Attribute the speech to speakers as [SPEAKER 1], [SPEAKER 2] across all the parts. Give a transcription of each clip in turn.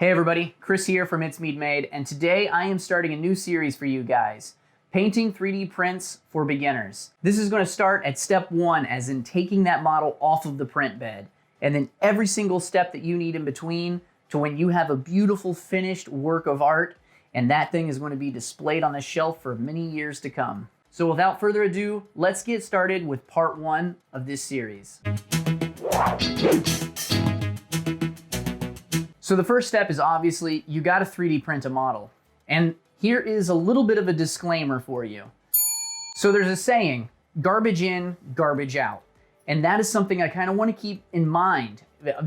[SPEAKER 1] Hey everybody, Chris here from It's Mead Made, and today I am starting a new series for you guys, Painting 3D Prints for Beginners. This is going to start at step 1, as in taking that model off of the print bed, and then every single step that you need in between to when you have a beautiful finished work of art, and that thing is going to be displayed on the shelf for many years to come. So without further ado, let's get started with part 1 of this series. So the first step is obviously you got to 3D print a model. And here is a little bit of a disclaimer for you. So there's a saying, garbage in, garbage out. And that is something I kind of want to keep in mind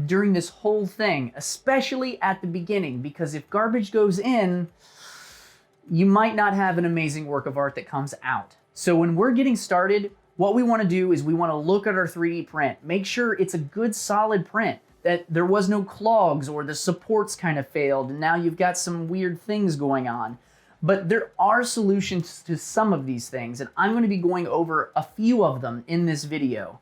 [SPEAKER 1] during this whole thing, especially at the beginning, because if garbage goes in, you might not have an amazing work of art that comes out. So when we're getting started, what we want to do is we want to look at our 3D print, make sure it's a good solid print, that there was no clogs or the supports kind of failed and now you've got some weird things going on. But there are solutions to some of these things, and I'm going to be going over a few of them in this video.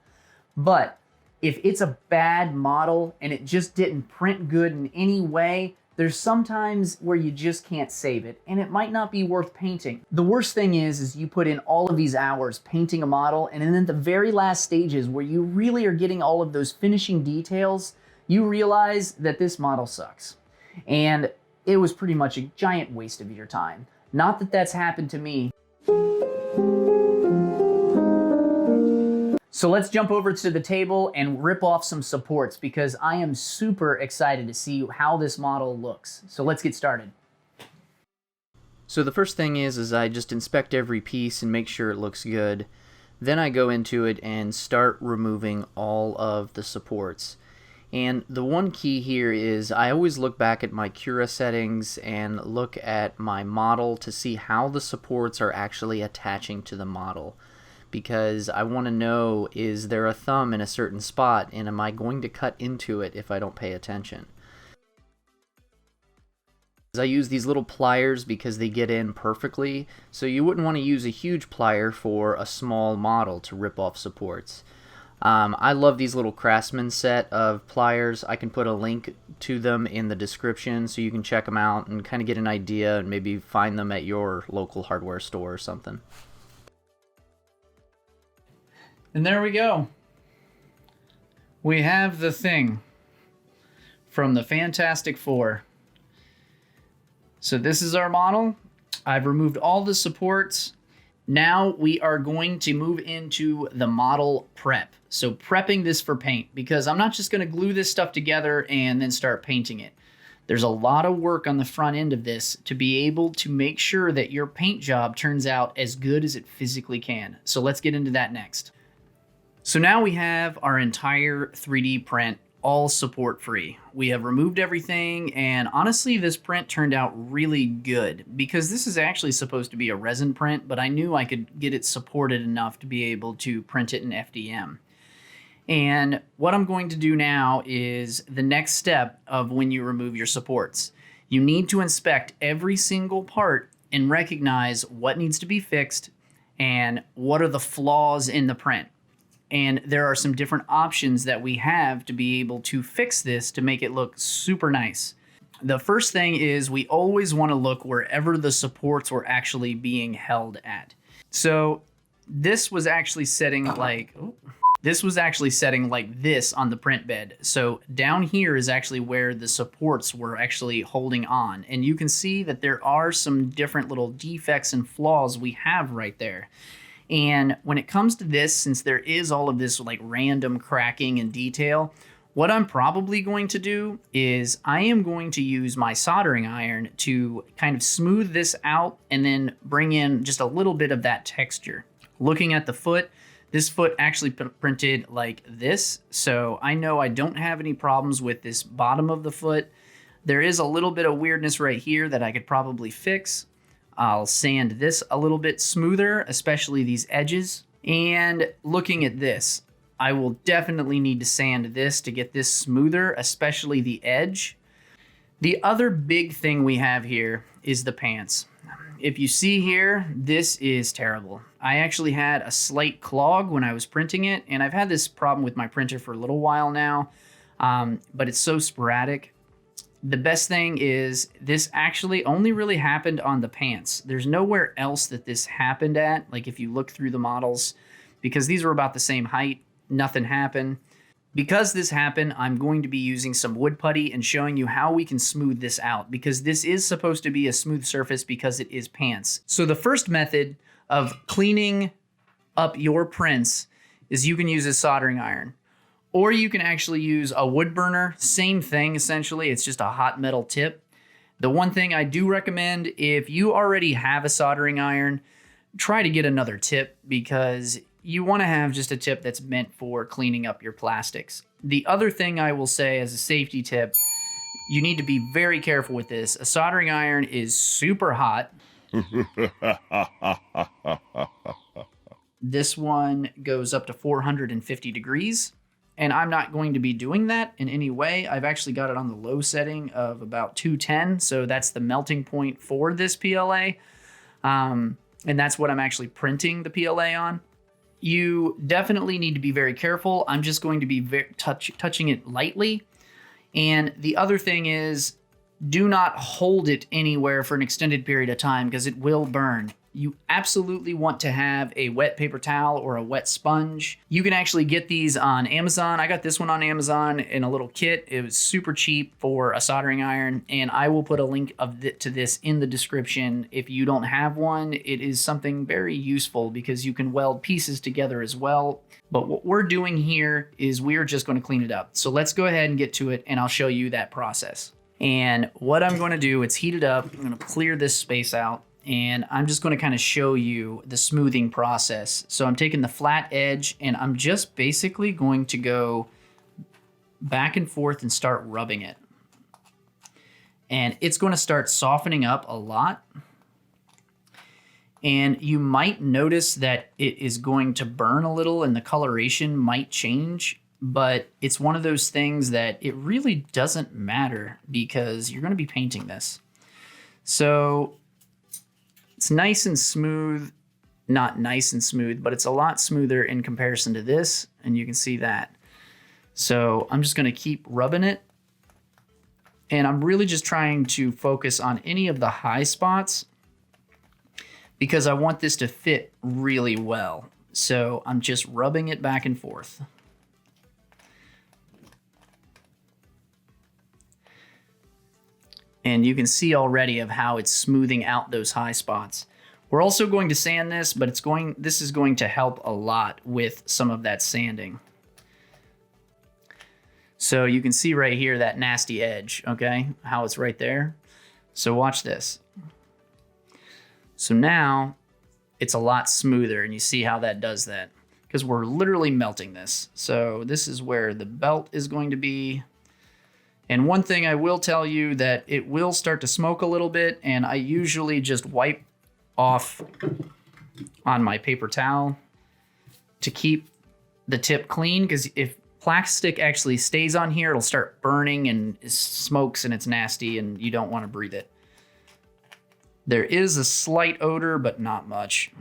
[SPEAKER 1] But if it's a bad model and it just didn't print good in any way, there's sometimes where you just can't save it and it might not be worth painting. The worst thing is you put in all of these hours painting a model, and then at the very last stages where you really are getting all of those finishing details, you realize that this model sucks. And it was pretty much a giant waste of your time. Not that that's happened to me. So let's jump over to the table and rip off some supports, because I am super excited to see how this model looks. So let's get started. So the first thing is I just inspect every piece and make sure it looks good. Then I go into it and start removing all of the supports. And the one key here is I always look back at my Cura settings and look at my model to see how the supports are actually attaching to the model. Because I want to know, is there a thumb in a certain spot, and am I going to cut into it if I don't pay attention? I use these little pliers because they get in perfectly, so you wouldn't want to use a huge plier for a small model to rip off supports. I love these little Craftsman set of pliers. I can put a link to them in the description so you can check them out and kind of get an idea and maybe find them at your local hardware store or something. And there we go. We have the thing from the Fantastic Four. So this is our model. I've removed all the supports. Now we are going to move into the model prep. So prepping this for paint, because I'm not just going to glue this stuff together and then start painting it. There's a lot of work on the front end of this to be able to make sure that your paint job turns out as good as it physically can. So let's get into that next. So now we have our entire 3D print all support free. We have removed everything, and honestly this print turned out really good, because this is actually supposed to be a resin print, but I knew I could get it supported enough to be able to print it in FDM. And what I'm going to do now is the next step of when you remove your supports. You need to inspect every single part and recognize what needs to be fixed and what are the flaws in the print. And there are some different options that we have to be able to fix this to make it look super nice. The first thing is we always want to look wherever the supports were actually being held at. So this was actually setting like this on the print bed. So down here is actually where the supports were actually holding on. And you can see that there are some different little defects and flaws we have right there. And when it comes to this, since there is all of this like random cracking and detail, what I'm probably going to do is I am going to use my soldering iron to kind of smooth this out and then bring in just a little bit of that texture. Looking at the foot, this foot actually printed like this, so I know I don't have any problems with this bottom of the foot. There is a little bit of weirdness right here that I could probably fix. I'll sand this a little bit smoother, especially these edges. And looking at this, I will definitely need to sand this to get this smoother, especially the edge. The other big thing we have here is the pants. If you see here, this is terrible. I actually had a slight clog when I was printing it, and I've had this problem with my printer for a little while now, but it's so sporadic. The best thing is this actually only really happened on the pants. There's nowhere else that this happened at. Like if you look through the models, because these were about the same height, nothing happened. Because this happened, I'm going to be using some wood putty and showing you how we can smooth this out, because this is supposed to be a smooth surface because it is pants. So the first method of cleaning up your prints is you can use a soldering iron. Or you can actually use a wood burner. Same thing, essentially. It's just a hot metal tip. The one thing I do recommend, if you already have a soldering iron, try to get another tip, because you want to have just a tip that's meant for cleaning up your plastics. The other thing I will say as a safety tip, you need to be very careful with this. A soldering iron is super hot. This one goes up to 450 degrees. And I'm not going to be doing that in any way. I've actually got it on the low setting of about 210. So that's the melting point for this PLA. And that's what I'm actually printing the PLA on. You definitely need to be very careful. I'm just going to be touching it lightly. And the other thing is, do not hold it anywhere for an extended period of time because it will burn. You absolutely want to have a wet paper towel or a wet sponge. You can actually get these on Amazon. I got this one on Amazon in a little kit. It was super cheap for a soldering iron, and I will put a link to this in the description. If you don't have one, it is something very useful because you can weld pieces together as well. But what we're doing here is we're just going to clean it up. So let's go ahead and get to it, and I'll show you that process. And what I'm going to do, it's heated up. I'm going to clear this space out. And I'm just going to kind of show you the smoothing process. So I'm taking the flat edge and I'm just basically going to go back and forth and start rubbing it. And it's going to start softening up a lot. And you might notice that it is going to burn a little and the coloration might change. But it's one of those things that it really doesn't matter because you're going to be painting this. So it's nice and smooth, not nice and smooth, but it's a lot smoother in comparison to this, and you can see that. So I'm just going to keep rubbing it, and I'm really just trying to focus on any of the high spots because I want this to fit really well. So I'm just rubbing it back and forth. And you can see already of how it's smoothing out those high spots. We're also going to sand this, but this is going to help a lot with some of that sanding. So you can see right here that nasty edge, okay? How it's right there. So watch this. So now it's a lot smoother, and you see how that does that because we're literally melting this. So this is where the belt is going to be. And one thing I will tell you that it will start to smoke a little bit, and I usually just wipe off on my paper towel to keep the tip clean, because if plastic actually stays on here, it'll start burning and smokes and it's nasty and you don't want to breathe it. There is a slight odor, but not much.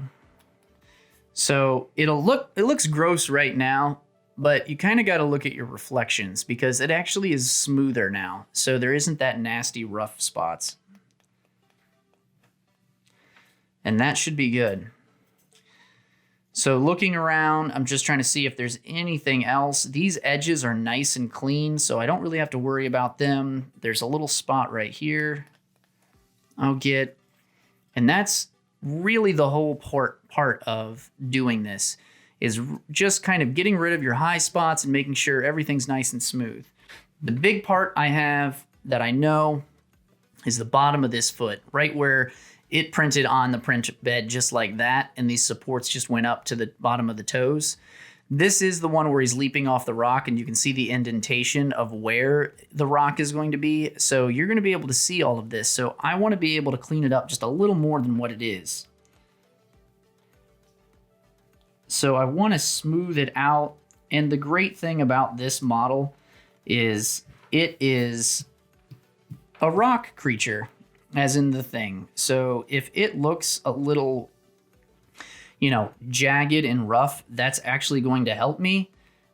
[SPEAKER 1] So it looks gross right now, but you kind of got to look at your reflections because it actually is smoother now. So there isn't that nasty rough spots. And that should be good. So looking around, I'm just trying to see if there's anything else. These edges are nice and clean, so I don't really have to worry about them. There's a little spot right here I'll get. And that's really the whole part of doing this, is just kind of getting rid of your high spots and making sure everything's nice and smooth. The big part I have that I know is the bottom of this foot, right where it printed on the print bed just like that, and these supports just went up to the bottom of the toes. This is the one where he's leaping off the rock, and you can see the indentation of where the rock is going to be. So you're going to be able to see all of this. So I want to be able to clean it up just a little more than what it is. So I want to smooth it out. And the great thing about this model is it is a rock creature, as in the thing. So if it looks a little, jagged and rough, that's actually going to help me.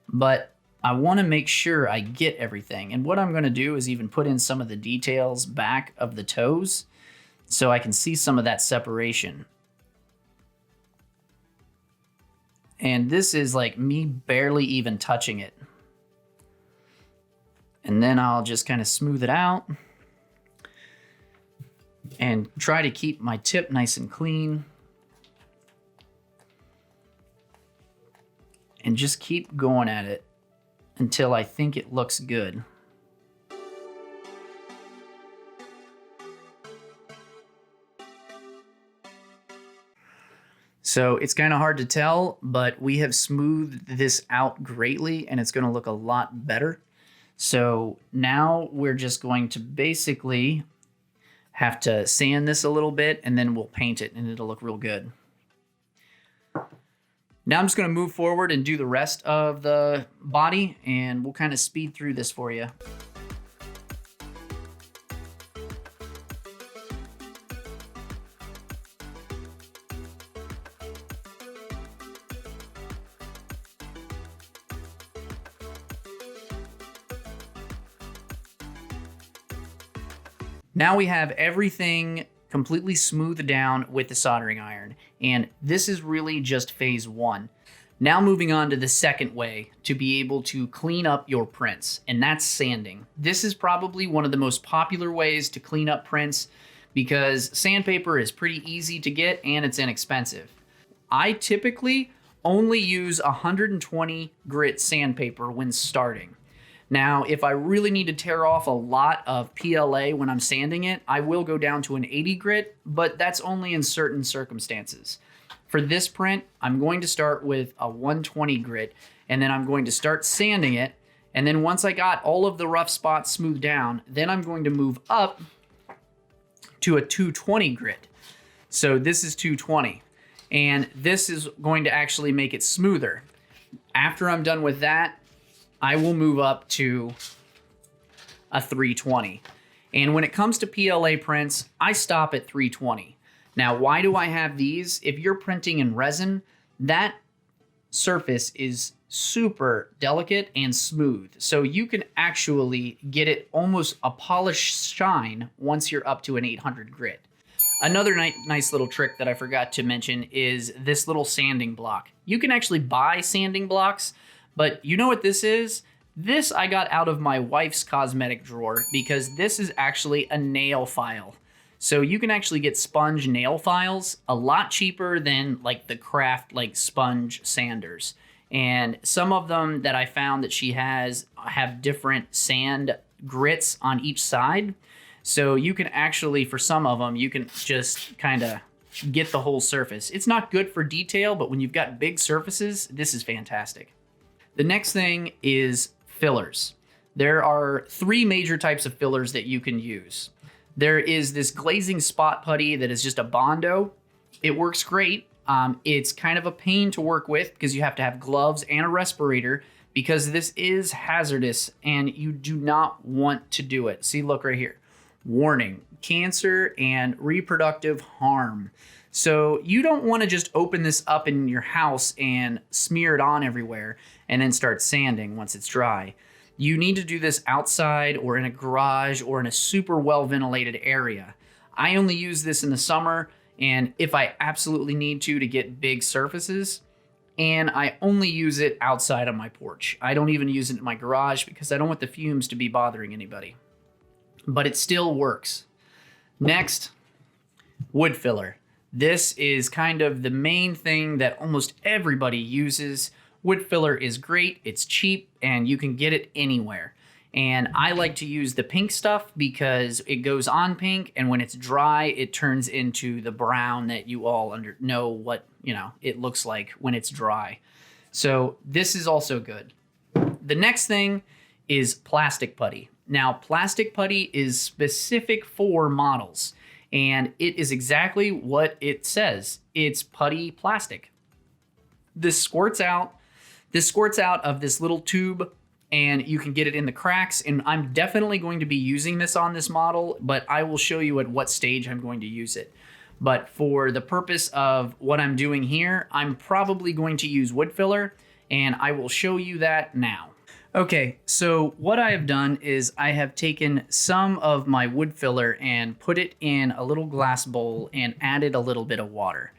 [SPEAKER 1] But I want to make sure I get everything. And what I'm going to do is even put in some of the details back of the toes so I can see some of that separation. And this is like me barely even touching it. And then I'll just kind of smooth it out and try to keep my tip nice and clean. And just keep going at it until I think it looks good. So it's kind of hard to tell, but we have smoothed this out greatly and it's going to look a lot better. So now we're just going to basically have to sand this a little bit and then we'll paint it and it'll look real good. Now I'm just going to move forward and do the rest of the body and we'll kind of speed through this for you. Now we have everything completely smoothed down with the soldering iron, and this is really just phase one. Now moving on to the second way to be able to clean up your prints, and that's sanding. This is probably one of the most popular ways to clean up prints because sandpaper is pretty easy to get and it's inexpensive. I typically only use 120 grit sandpaper when starting. Now, if I really need to tear off a lot of PLA when I'm sanding it, I will go down to an 80 grit, but that's only in certain circumstances. For this print, I'm going to start with a 120 grit, and then I'm going to start sanding it, and then once I got all of the rough spots smoothed down, then I'm going to move up to a 220 grit. So this is 220, and this is going to actually make it smoother. After I'm done with that, I will move up to a 320. And when it comes to PLA prints, I stop at 320. Now, why do I have these? If you're printing in resin, that surface is super delicate and smooth. So you can actually get it almost a polished shine once you're up to an 800 grit. Another nice little trick that I forgot to mention is this little sanding block. You can actually buy sanding blocks, but you know what this is? This I got out of my wife's cosmetic drawer because this is actually a nail file. So you can actually get sponge nail files a lot cheaper than like the craft like sponge sanders. And some of them that I found that she has have different sand grits on each side. So you can actually, for some of them, you can just kind of get the whole surface. It's not good for detail, but when you've got big surfaces, this is fantastic. The next thing is fillers. There are three major types of fillers that you can use. There is this glazing spot putty that is just a Bondo. It works great. It's kind of a pain to work with because you have to have gloves and a respirator because this is hazardous and you do not want to do it. See, look right here. Warning, cancer and reproductive harm. So you don't want to just open this up in your house and smear it on everywhere and then start sanding once it's dry. You need to do this outside or in a garage or in a super well ventilated area. I only use this in the summer and if I absolutely need to get big surfaces, and I only use it outside on my porch. I don't even use it in my garage because I don't want the fumes to be bothering anybody. But it still works. Next, wood filler. This is kind of the main thing that almost everybody uses. Wood filler is great, it's cheap, and you can get it anywhere. And I like to use the pink stuff because it goes on pink, and when it's dry, it turns into the brown that you all know what, it looks like when it's dry. So this is also good. The next thing is plastic putty. Now, plastic putty is specific for models, and it is exactly what it says. It's putty plastic. This squirts out of this little tube, and you can get it in the cracks, and I'm definitely going to be using this on this model, but I will show you at what stage I'm going to use it. But for the purpose of what I'm doing here, I'm probably going to use wood filler, and I will show you that now. Okay, so what I have done is I have taken some of my wood filler and put it in a little glass bowl and added a little bit of water.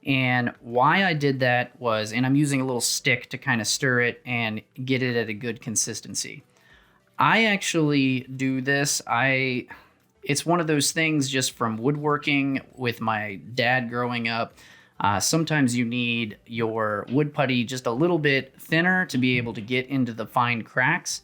[SPEAKER 1] And why I did that was, and I'm using a little stick to kind of stir it and get it at a good consistency. I actually do this. It's one of those things just from woodworking with my dad growing up. Sometimes you need your wood putty just a little bit thinner to be able to get into the fine cracks.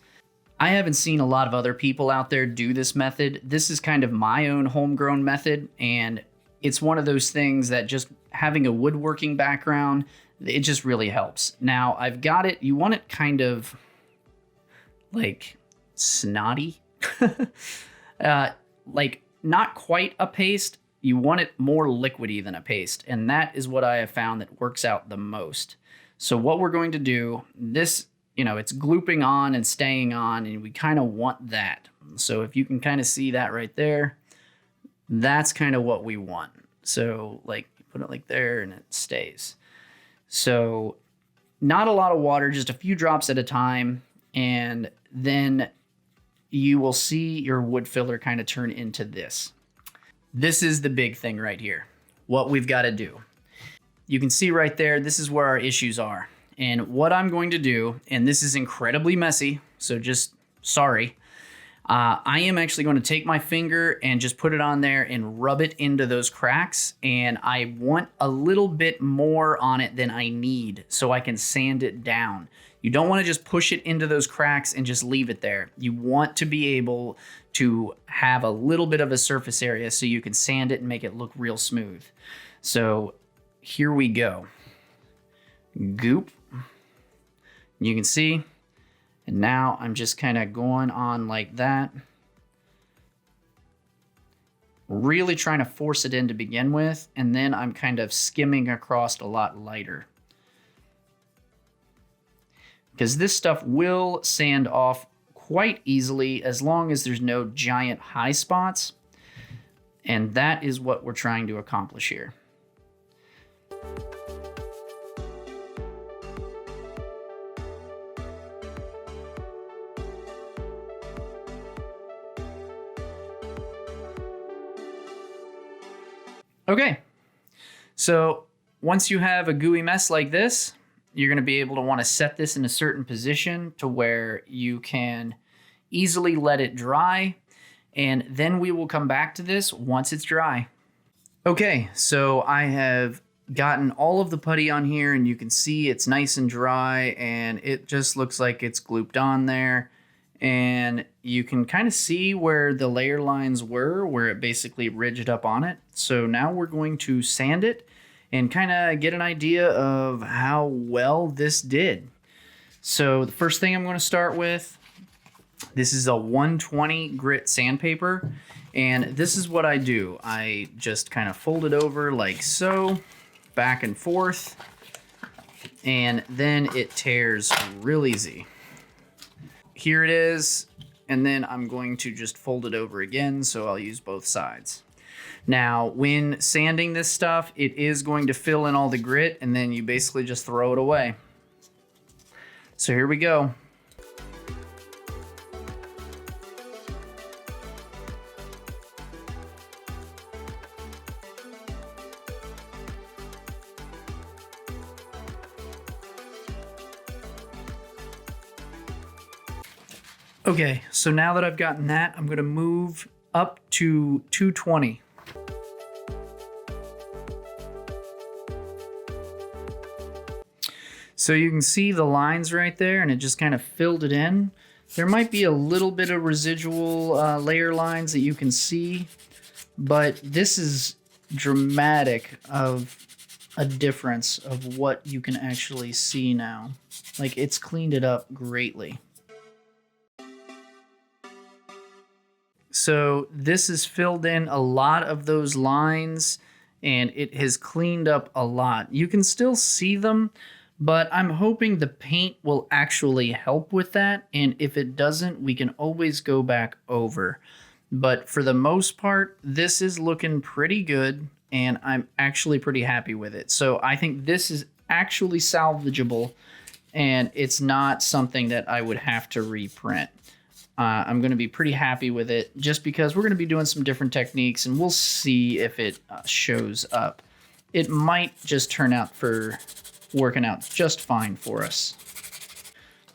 [SPEAKER 1] I haven't seen a lot of other people out there do this method. This is kind of my own homegrown method, and it's one of those things that just having a woodworking background, it just really helps. Now, I've got it, you want it kind of like snotty, like not quite a paste. You want it more liquidy than a paste, and that is what I have found that works out the most. So what we're going to do, this, it's glooping on and staying on, and we kind of want that. So if you can kind of see that right there, that's kind of what we want. So like put it like there and it stays. So not a lot of water, just a few drops at a time, and then you will see your wood filler kind of turn into this. This is the big thing right here, what we've got to do. You can see right there, this is where our issues are. And what I'm going to do, and this is incredibly messy, so just sorry. I am actually going to take my finger and just put it on there and rub it into those cracks. And I want a little bit more on it than I need so I can sand it down. You don't want to just push it into those cracks and just leave it there. You want to be able to have a little bit of a surface area so you can sand it and make it look real smooth. So here we go. Goop. You can see. And now I'm just kind of going on like that. Really trying to force it in to begin with. And then I'm kind of skimming across a lot lighter. Because this stuff will sand off quite easily as long as there's no giant high spots. And that is what we're trying to accomplish here. Okay, so once you have a gooey mess like this, you're going to be able to want to set this in a certain position to where you can easily let it dry, and then we will come back to this once it's dry. Okay, so I have gotten all of the putty on here, and you can see it's nice and dry, and it just looks like it's glooped on there. And you can kind of see where the layer lines were, where it basically ridged up on it. So now we're going to sand it and kind of get an idea of how well this did. So the first thing I'm going to start with, this is a 120 grit sandpaper. And this is what I do. I just kind of fold it over like so, back and forth, and then it tears real easy. Here it is, and then I'm going to just fold it over again, so I'll use both sides. Now, when sanding this stuff, it is going to fill in all the grit, and then you basically just throw it away. So here we go. Okay, so now that I've gotten that, I'm going to move up to 220. So you can see the lines right there, and it just kind of filled it in. There might be a little bit of residual layer lines that you can see, but this is dramatic of a difference of what you can actually see now. Like, it's cleaned it up greatly. So this has filled in a lot of those lines, and it has cleaned up a lot. You can still see them, but I'm hoping the paint will actually help with that. And if it doesn't, we can always go back over. But for the most part, this is looking pretty good, and I'm actually pretty happy with it. So I think this is actually salvageable and it's not something that I would have to reprint. I'm going to be pretty happy with it just because we're going to be doing some different techniques, and we'll see if it shows up. It might just turn out for working out just fine for us.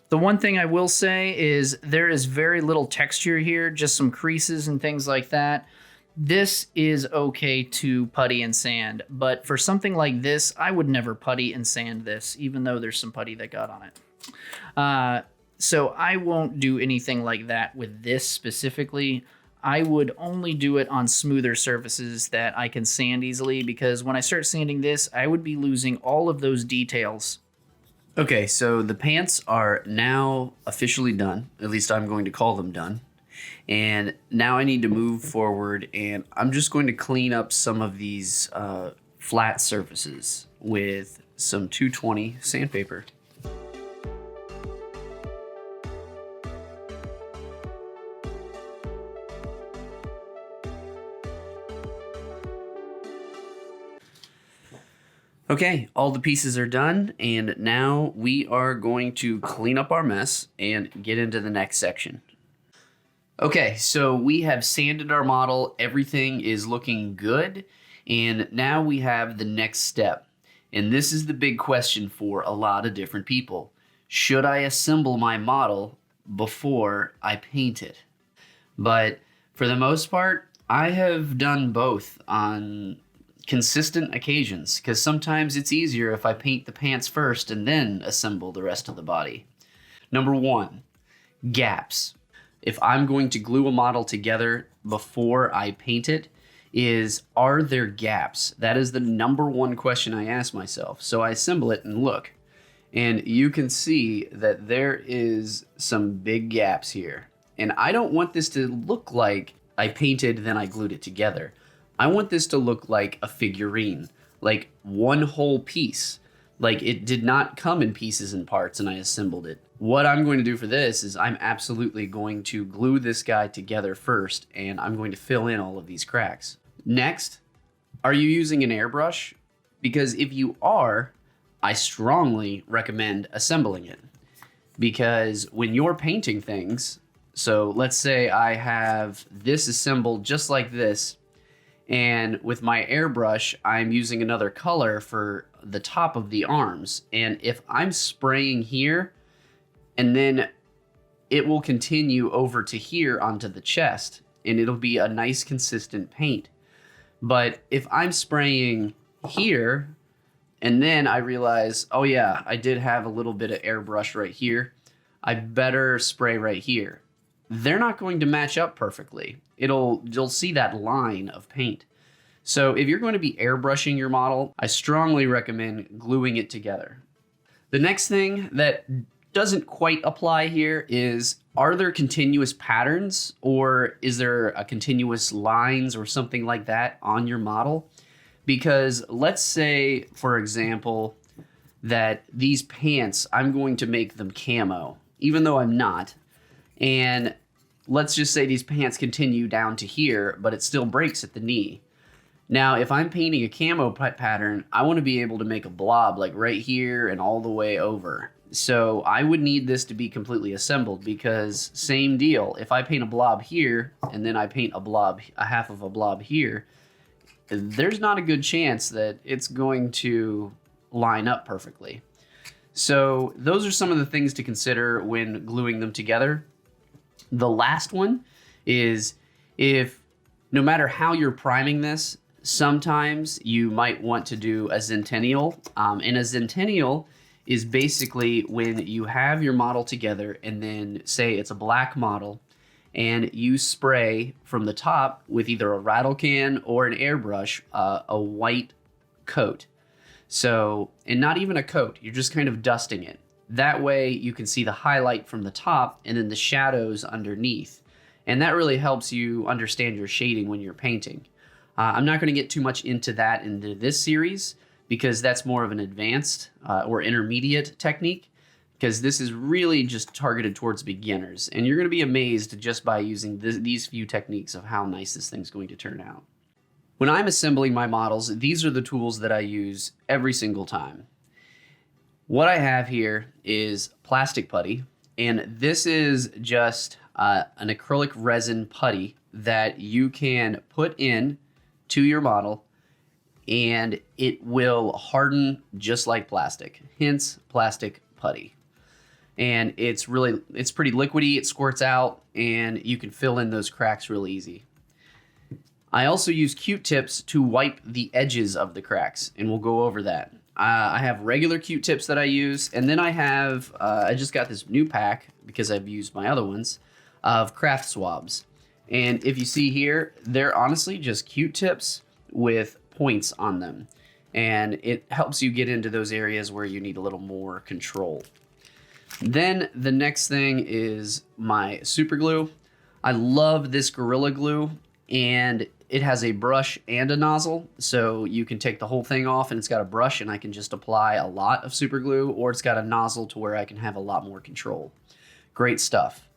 [SPEAKER 1] The one thing I will say is there is very little texture here, just some creases and things like that. This is okay to putty and sand, but for something like this, I would never putty and sand this, even though there's some putty that got on it. So I won't do anything like that with this specifically. I would only do it on smoother surfaces that I can sand easily, because when I start sanding this, I would be losing all of those details.
[SPEAKER 2] Okay, so the pants are now officially done. At least I'm going to call them done. And now I need to move forward, and I'm just going to clean up some of these flat surfaces with some 220 sandpaper. Okay, all the pieces are done, and now we are going to clean up our mess and get into the next section. Okay, so we have sanded our model, everything is looking good, and now we have the next step. And this is the big question for a lot of different people. Should I assemble my model before I paint it? But for the most part, I have done both on consistent occasions, because sometimes it's easier if I paint the pants first and then assemble the rest of the body. Number one, gaps. If I'm going to glue a model together before I paint it, are there gaps? That is the number one question I ask myself. So I assemble it and look, and you can see that there is some big gaps here. And I don't want this to look like I painted, then I glued it together. I want this to look like a figurine, like one whole piece, like it did not come in pieces and parts and I assembled it. What I'm going to do for this is I'm absolutely going to glue this guy together first, and I'm going to fill in all of these cracks. Next, are you using an airbrush? Because if you are, I strongly recommend assembling it. Because when you're painting things, so let's say I have this assembled just like this, and with my airbrush, I'm using another color for the top of the arms. And if I'm spraying here, and then it will continue over to here onto the chest, and it'll be a nice consistent paint. But if I'm spraying here, and then I realize, oh yeah, I did have a little bit of airbrush right here, I better spray right here. They're not going to match up perfectly. You'll see that line of paint. So if you're going to be airbrushing your model, I strongly recommend gluing it together. The next thing that doesn't quite apply here is, are there continuous patterns, or is there a continuous lines or something like that on your model? Because let's say, for example, that these pants, I'm going to make them camo, even though I'm not. And let's just say these pants continue down to here, but it still breaks at the knee. Now, if I'm painting a camo pattern, I want to be able to make a blob like right here and all the way over. So I would need this to be completely assembled, because same deal. If I paint a blob here and then I paint a half of a blob here, there's not a good chance that it's going to line up perfectly. So those are some of the things to consider when gluing them together. The last one is, if no matter how you're priming this, sometimes you might want to do a zentennial. And a zentennial is basically when you have your model together, and then say it's a black model, and you spray from the top with either a rattle can or an airbrush a white coat. So, and not even a coat, you're just kind of dusting it. That way you can see the highlight from the top and then the shadows underneath. And that really helps you understand your shading when you're painting. I'm not going to get too much into that into this series, because that's more of an advanced or intermediate technique, because this is really just targeted towards beginners. And you're going to be amazed just by using these few techniques of how nice this thing's going to turn out. When I'm assembling my models, these are the tools that I use every single time. What I have here is plastic putty, and this is just an acrylic resin putty that you can put in to your model, and it will harden just like plastic, hence plastic putty. And it's pretty liquidy, it squirts out, and you can fill in those cracks real easy. I also use Q-tips to wipe the edges of the cracks, and we'll go over that. I have regular Q-tips that I use, and then I just got this new pack, because I've used my other ones, of craft swabs. And if you see here, they're honestly just Q-tips with points on them. And it helps you get into those areas where you need a little more control. Then the next thing is my super glue. I love this Gorilla Glue, and it has a brush and a nozzle, so you can take the whole thing off and it's got a brush and I can just apply a lot of super glue, or it's got a nozzle to where I can have a lot more control. Great stuff.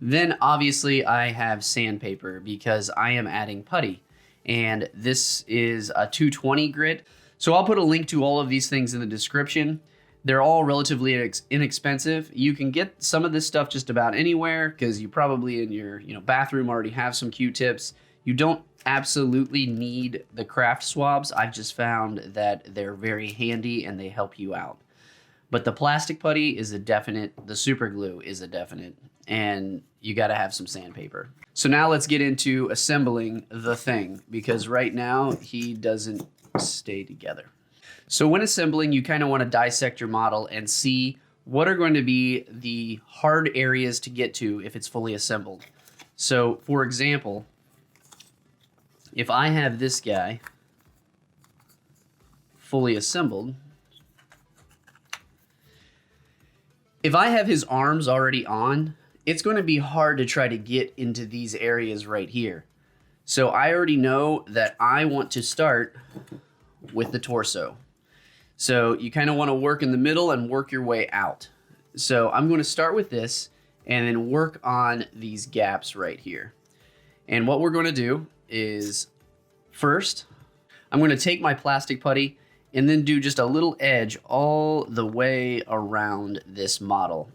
[SPEAKER 2] Then obviously I have sandpaper because I am adding putty, and this is a 220 grit. So I'll put a link to all of these things in the description. They're all relatively inexpensive. You can get some of this stuff just about anywhere because you probably in your bathroom already have some Q-tips. You don't absolutely need the craft swabs. I've just found that they're very handy and they help you out. But the plastic putty is a definite, the super glue is a definite, and you got to have some sandpaper. So now let's get into assembling the thing, because right now he doesn't stay together. So when assembling, you kind of want to dissect your model and see what are going to be the hard areas to get to if it's fully assembled. So for example, if I have this guy fully assembled, if I have his arms already on, it's going to be hard to try to get into these areas right here. So I already know that I want to start with the torso. So you kind of want to work in the middle and work your way out. So I'm going to start with this and then work on these gaps right here. And what we're going to do is first, I'm going to take my plastic putty and then do just a little edge all the way around this model.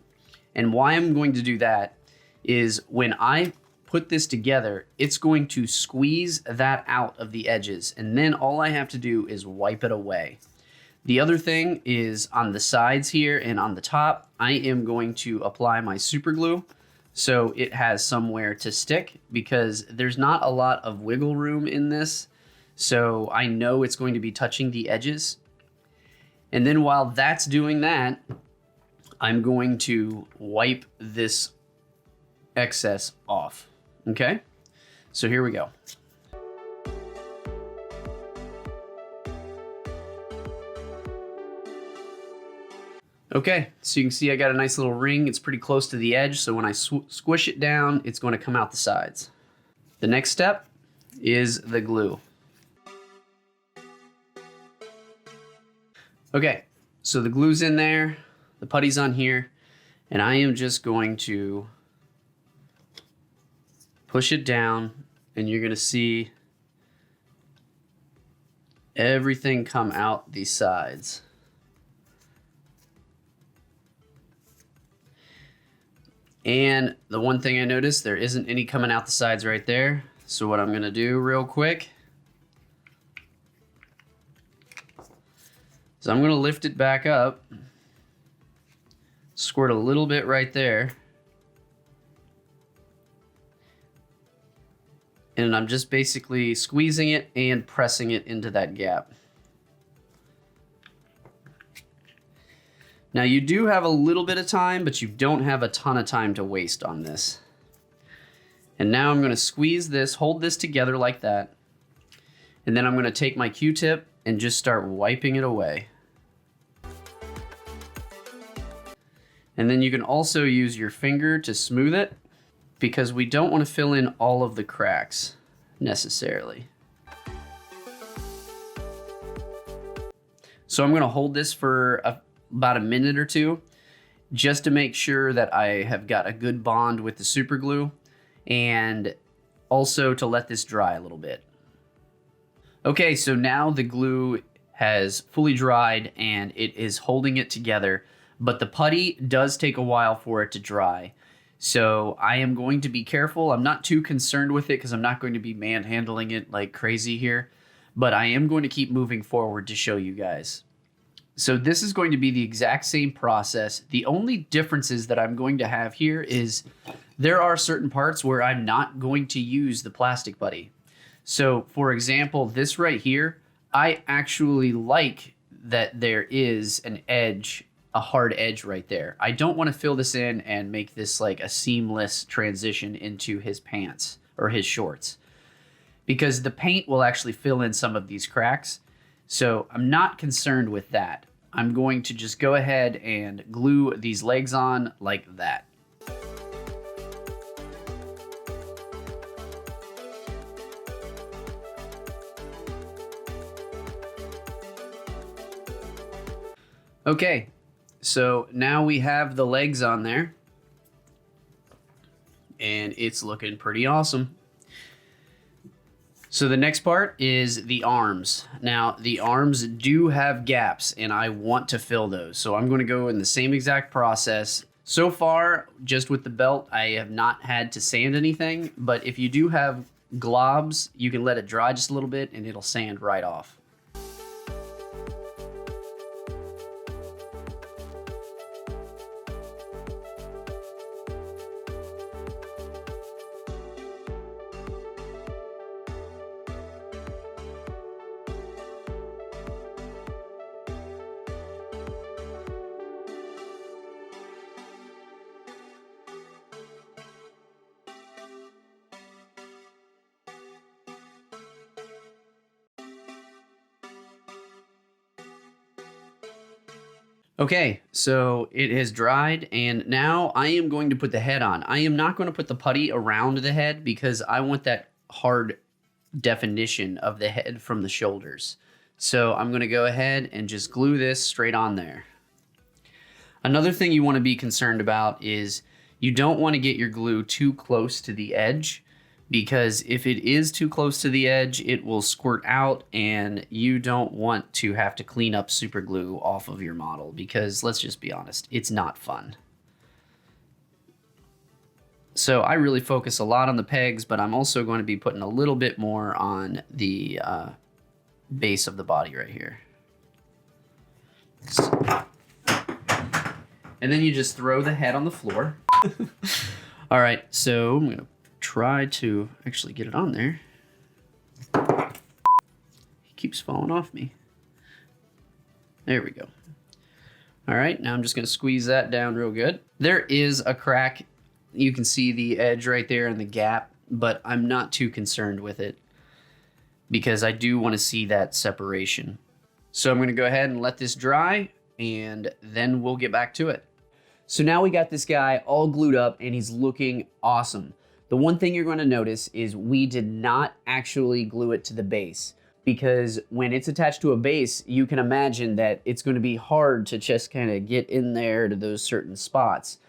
[SPEAKER 2] And why I'm going to do that is when I put this together, it's going to squeeze that out of the edges. And then all I have to do is wipe it away. The other thing is on the sides here and on the top, I am going to apply my super glue so it has somewhere to stick, because there's not a lot of wiggle room in this. So I know it's going to be touching the edges. And then while that's doing that, I'm going to wipe this excess off. Okay? So here we go. Okay, so you can see I got a nice little ring. It's pretty close to the edge, so when I squish it down, it's going to come out the sides. The next step is the glue. Okay, so the glue's in there, the putty's on here, and I am just going to push it down, and you're going to see everything come out these sides. And the one thing I noticed, there isn't any coming out the sides right there. So what I'm going to do real quick is I'm going to lift it back up, squirt a little bit right there, and I'm just basically squeezing it and pressing it into that gap. Now you do have a little bit of time, but you don't have a ton of time to waste on this. And now I'm going to squeeze this, hold this together like that, and then I'm going to take my Q-tip and just start wiping it away. And then you can also use your finger to smooth it, because we don't want to fill in all of the cracks necessarily. So I'm going to hold this for about a minute or two, just to make sure that I have got a good bond with the super glue, and also to let this dry a little bit. Okay, so now the glue has fully dried and it is holding it together, but the putty does take a while for it to dry. So I am going to be careful. I'm not too concerned with it because I'm not going to be manhandling it like crazy here, but I am going to keep moving forward to show you guys. So this is going to be the exact same process. The only differences that I'm going to have here is there are certain parts where I'm not going to use the plastic putty. So for example, this right here, I actually like that there is an edge, a hard edge right there. I don't want to fill this in and make this like a seamless transition into his pants or his shorts, because the paint will actually fill in some of these cracks. So I'm not concerned with that. I'm going to just go ahead and glue these legs on like that. Okay, so now we have the legs on there, and it's looking pretty awesome. So the next part is the arms. Now, the arms do have gaps, and I want to fill those. So I'm going to go in the same exact process. So far, just with the belt, I have not had to sand anything, but if you do have globs, you can let it dry just a little bit, and it'll sand right off. Okay, so it has dried, and now I am going to put the head on. I am not going to put the putty around the head because I want that hard definition of the head from the shoulders. So I'm going to go ahead and just glue this straight on there. Another thing you want to be concerned about is you don't want to get your glue too close to the edge, because if it is too close to the edge, it will squirt out, and you don't want to have to clean up super glue off of your model, because let's just be honest, it's not fun. So I really focus a lot on the pegs, but I'm also going to be putting a little bit more on the base of the body right here. And then you just throw the head on the floor. All right, so I'm gonna try to actually get it on there. He keeps falling off me. There we go. All right, now I'm just gonna squeeze that down real good. There is a crack. You can see the edge right there and the gap, but I'm not too concerned with it because I do want to see that separation. So I'm gonna go ahead and let this dry, and then we'll get back to it. So now we got this guy all glued up, and he's looking awesome. The one thing you're going to notice is we did not actually glue it to the base, because when it's attached to a base, you can imagine that it's going to be hard to just kind of get in there to those certain spots.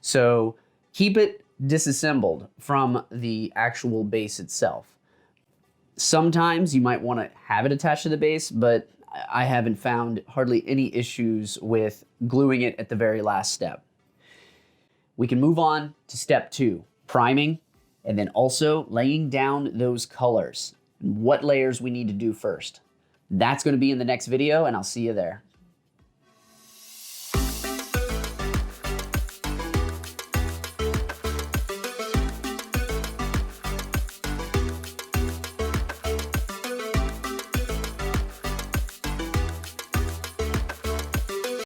[SPEAKER 2] So keep it disassembled from the actual base itself. Sometimes you might want to have it attached to the base, but I haven't found hardly any issues with gluing it at the very last step. We can move on to step 2, priming, and then also laying down those colors. What layers we need to do first. That's going to be in the next video, and I'll see you there.